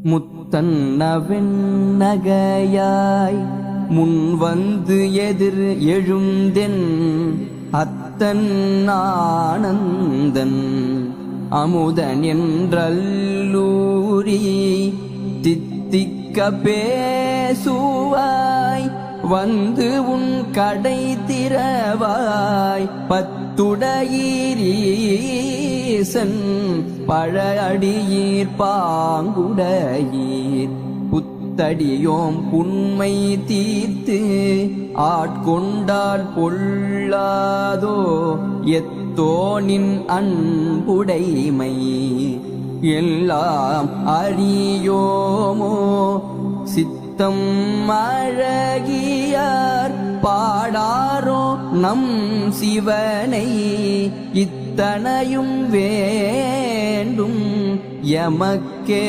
முத்தன்னவெண்ணகையாய் முன்வந்து எதிர் எழுந்தென் அத்தன் ஆனந்தன் அமுதன் என்றல்லூரி தித்திக்க பேசுவாய் வந்து உன் கடை திறவாய் பத்துடையீரீசன் பழஅடியீர் பாங்குடையீர் புத்தடியோம் புண்மை தீர்த்து ஆட்கொண்டால் பொல்லாதோ எத்தோனின் அன்புடைமை எல்லாம் அறியோமோ சித்தம் அழகியார் பாடாரோ நம் சிவனை இத்தனையும் வேண்டும் எமக்கே.